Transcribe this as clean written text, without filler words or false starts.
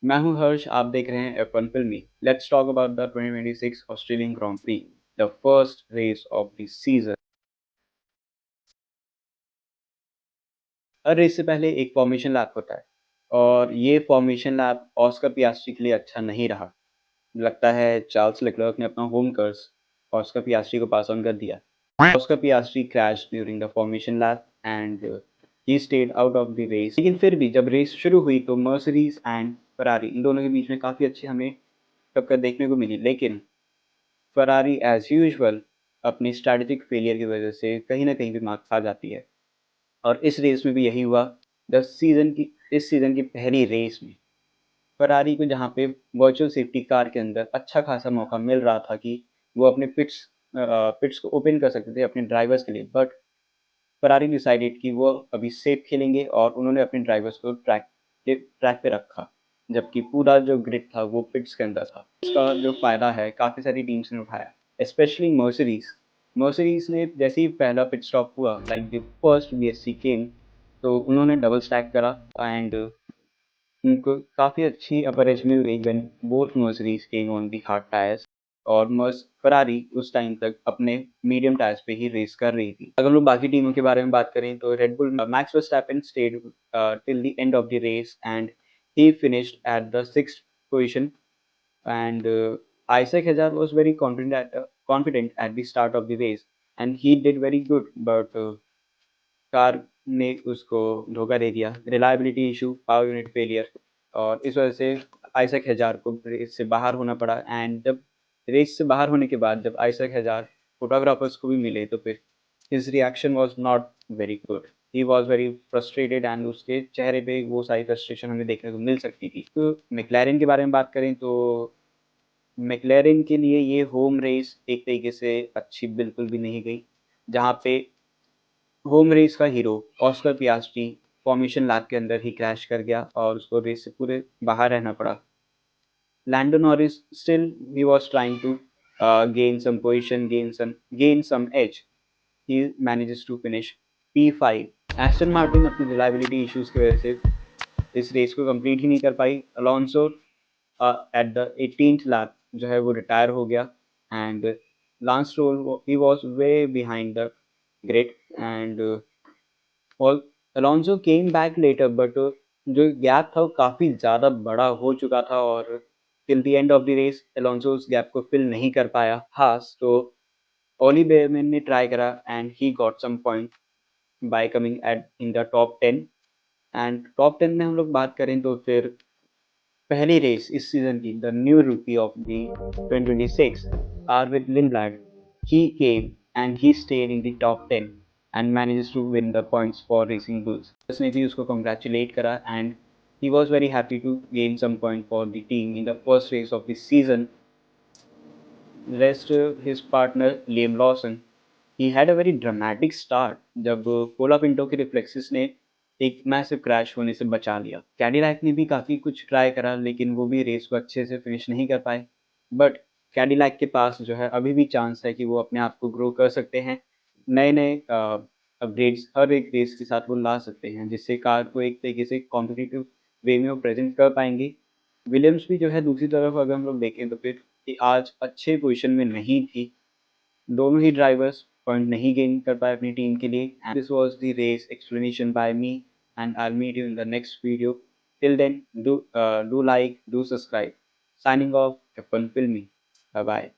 मैं हूं हर्ष, आप देख रहे हैं F1 फिल्मी। Let's talk about the 2026 Australian Grand Prix, the first race of the season. हर रेस से पहले एक फॉर्मेशन लैप होता है और ये फॉर्मेशन लैप ऑस्कर पियास्ट्री के लिए अच्छा नहीं रहा। लगता है चार्ल्स लेक्लर्क ने अपना होम कर्स ऑस्कर पियास्ट्री को पास ऑन कर दिया। Oscar Piastri crash during the formation lap and he stayed out of the race. लेकिन फिर भी जब रेस शुरू हुई तो मर्सिडीज एंड फरारी इन दोनों के बीच में काफ़ी अच्छी हमें टक्कर देखने को मिली, लेकिन फरारी एज यूजुअल अपनी स्ट्रैटेजिक फेलियर की वजह से कहीं ना कहीं भी मार्क खा जाती है। और इस रेस में भी यही हुआ। इस सीज़न की पहली रेस में फरारी को जहाँ पे वर्चुअल सेफ्टी कार के अंदर अच्छा खासा मौका मिल रहा था कि वो अपने पिट्स को ओपन कर सकते थे अपने ड्राइवर्स के लिए, बट फरारी डिसाइडेड कि वो अभी सेफ खेलेंगे और उन्होंने अपने ड्राइवर्स को ट्रैक पे रखा, जबकि पूरा जो ग्रिड था वो पिट्स के अंदर था। इसका जो फ़ायदा है काफ़ी सारी टीम्स ने उठाया, स्पेशली मर्सिडीज ने जैसे ही पहला पिट स्टॉप हुआ, लाइक द फर्स्ट वीएससी केम, तो उन्होंने डबल स्टैक करा एंड उनको काफ़ी अच्छी अपरेज मिल गई when both Mercedes came on the hard tyres. और मर्स फरारी उस टाइम तक अपने मीडियम टायर्स पे ही रेस कर रही थी। अगर हम लोग बाकी टीमों के बारे में बात करें तो Red Bull Max Verstappen stayed till the end of the race and he finished at the sixth position and Isaac Hazard was very confident at the start of the race and he did very good, but car ने उसको धोखा दे दिया, reliability issue, power unit failure, और इस वजह से Isaac हेजार को race से बाहर होना पड़ा। एंड जब रेस से बाहर होने के बाद जब आइजैक हेजार फोटोग्राफर्स को भी मिले तो फिर his reaction was not very good. He was very frustrated and उसके चेहरे पे वो सारी फ्रस्ट्रेशन हमें देखने को मिल सकती थी। तो मैक्लारेन के बारे में बात करें तो मैक्लारेन के लिए ये होम रेस एक तरीके से अच्छी बिल्कुल भी नहीं गई, जहाँ पे होम रेस का हीरो ऑस्कर पियास्ट्री फॉर्मेशन लैप के अंदर ही क्रैश कर गया और उसको रेस से पूरे बाहर रहना पड़ा। Lando Norris still he was trying to gain some edge. He manages to finish P5। Aston Martin अपनी रिलायबिलिटी इश्यूज की वजह से इस रेस को कंप्लीट ही नहीं कर पाई। Alonso at the 18th lap जो है वो रिटायर हो गया and Lance Stroll he was way behind the grid and और Alonso came back later, but जो गैप था वो काफ़ी ज़्यादा बड़ा हो चुका था और till the end of the race Alonso उस गैप को फिल नहीं कर पाया हास। तो ओली बेयरमैन ने ट्राई करा and he got some point by coming at in the top 10। And top 10 में हम लोग बात करें तो फिर पहली रेस इस सीजन की, द न्यू रूकी of the 2026 आरविड लिंडब्लैड, he came and he stayed in the top 10 and managed to win the points for Racing Bulls। उसने भी उसको congratulate करा and he was very happy to gain some point for the team in the first race of the season। Rest his partner Liam Lawson, he had a very dramatic start जब Cola Pinto के reflexes ने एक massive crash होने से बचा लिया। Cadillac ने भी काफ़ी कुछ ट्राई करा लेकिन वो भी रेस को अच्छे से फिनिश नहीं कर पाए, बट कैडिलैक के पास जो है अभी भी चांस है कि वो अपने आप को ग्रो कर सकते हैं। नए नए अपग्रेड्स हर एक रेस के साथ वो ला सकते हैं जिससे कार को एक तरीके से कॉम्पिटिटिव वे में वो प्रेजेंट कर पाएंगे। विलियम्स भी जो है दूसरी तरफ अगर हम लोग देखें तो फिर आज अच्छे पोजीशन में नहीं थी। दोनों ही ड्राइवर्स पॉइंट नहीं गेन कर पाए अपनी टीम के लिए। This was the race explanation by me and I will meet you in the next video. Till then, do like, do subscribe। Signing off, F1 Filmy। Bye bye।